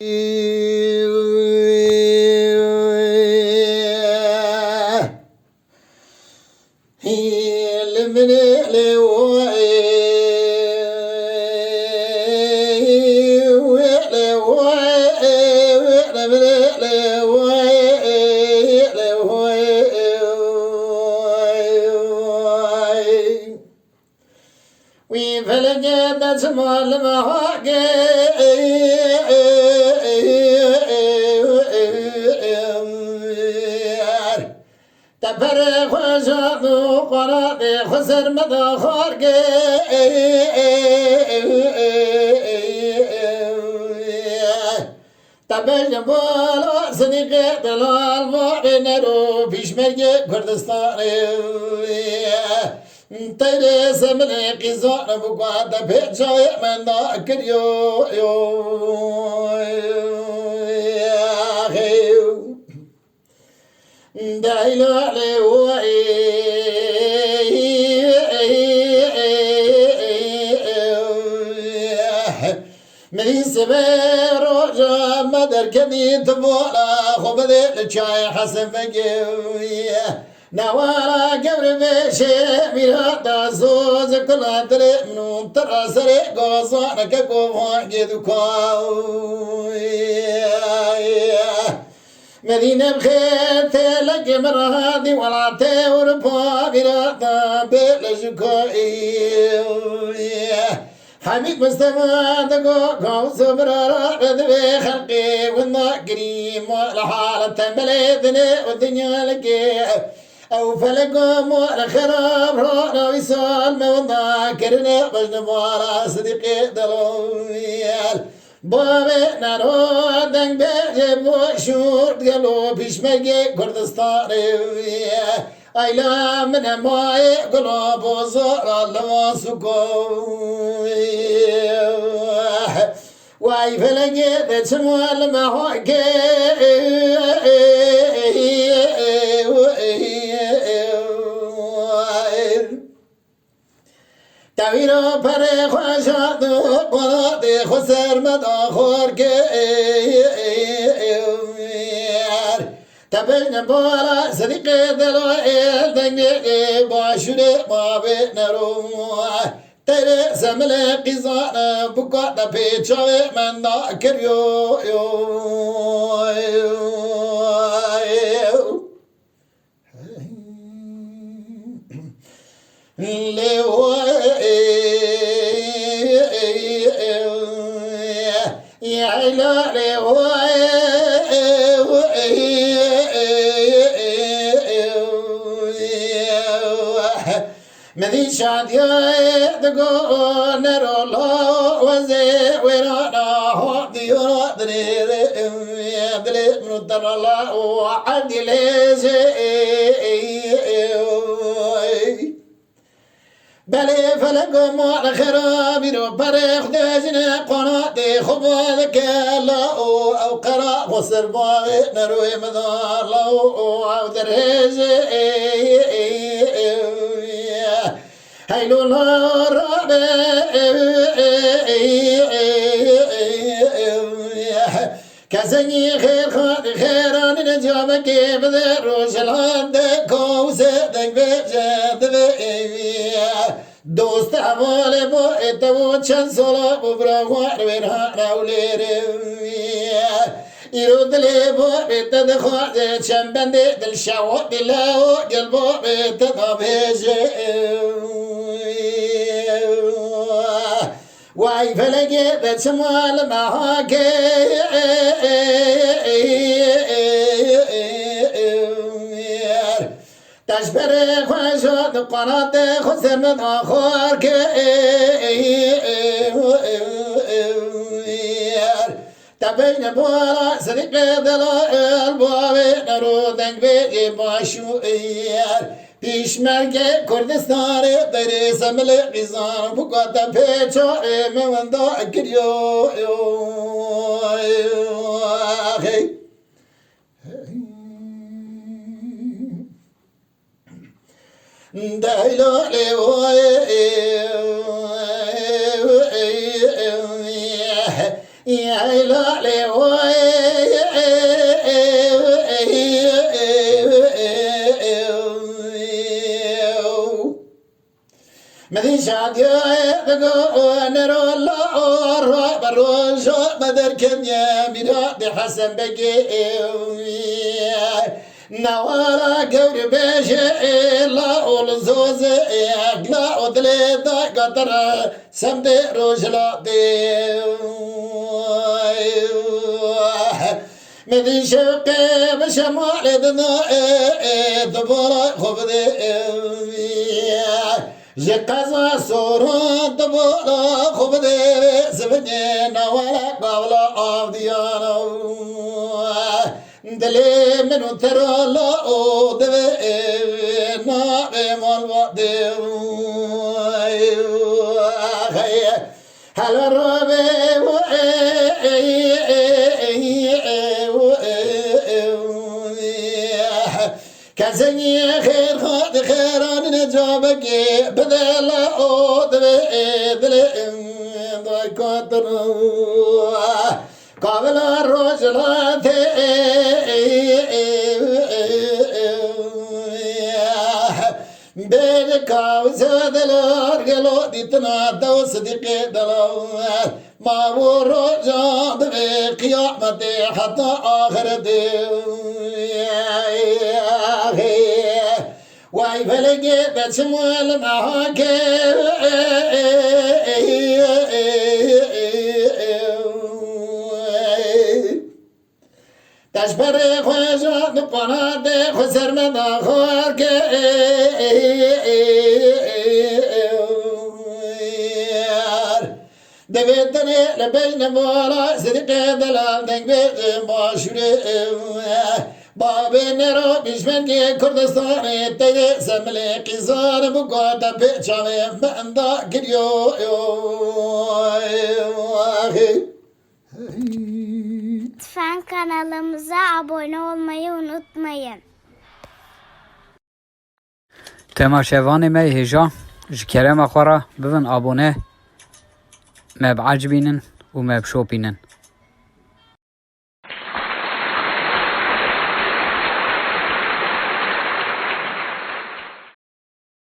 We fell that's a small تبر خشادو قراب خسر مدخار تبر بالا صديق دلال وارنرو پیشمرگ کردستان تیرے سمنے قزان بقوات پیچھائے من دا کریو دايلا لوي من سبير رجع مدر كدي تبولا خبدي لشاي حسن فقوي نوالا قبر بشي ميراتا زوز كلا تري منو ترى سري قوصانا كقوفا جدو مدينة بخير تلقي مرادي ولا توربها برادا بلجكوئي حبيب مستمع دقوقو سبرا رد بخلقي والنا قريم والحالة تنبليدني والدنيا لقي أو فلقوم والخراب رونا ويسال موضا كرنا بجنبارا صديقي دلويال بابي نارو دنگ بجب وشور قلو پیشمرگ کردستانی ایلا من مای قلوب وزار الله سکوی وای فلنگی دچمال محاکی تاویرو پر خوشاد قراد خسر مداخور که تبین بالا صدیق دلائل دنگی باشوره بابی نرو تیره سمل قیزان بکات پیچاوی من دا کریو مدي شادية دقو نرو الله وزي ورانا هودي ورادني دلي من الدر الله وعدي ليزي بلي فلقم على خرابي رو بريخ دجنا قناتي خبالك الله أو قرا خسر باغي نروي مدار الله أو درهزي هيلو الهرب كزني خير خيران نجابك بذر روشلان كوسدك بجد دوست حوالي بو اتبو چند سولا ببرغوار ويرها راولير يرد لي بو بيتد خواد چند بندي دل شاو دلاو قلبو بيتد بيجي واي فلقي بتسمال معاكي تشبر خوشات قنات خسر من آخر که تبین بالا صدیق دلائل باوی نرو دنگ بیگی باشویر پیشمرگ کردستان دری سمل قیزان بکاتا پیچای موندا کریو دايلا يا لالي مدي شاديو دغو نرو لا بروجو مدر كنيا ميرا بحسن بقي نوارا قور بيجي لا أول زوز لا أدلي دا قدر سمدي رجلا دي مدي شوقي بشمال دنا دبورا خبدي جقزا سورون دبورا خبدي زبني نوارا قابلا عبديانا دلي منو ترى لا أودي نابي مرودي هل ربي كزني خير خد خيران نجابك بدل أودي دلي ضايقات قابل الرجلات بينك وزاد الأرجل ديتنا وصديقي دلال ما هو رجع بقيامة حتى آخر واي فلقي بسموال معاك تشبري خوشا نقناة خسر مدى خوارك دبيتني لبين مولا صدق دلال دنبيت ماشوري بابي نرو بشمنكي كردستاني تيدي سملي قزار بقوة بيتشامي ماندا كريو Lütfen kanalımıza abone olmayı unutmayın. تماشاواني مي هجا جكرم أخورا ببن أبونه ما بعجبينن وما بشوبينن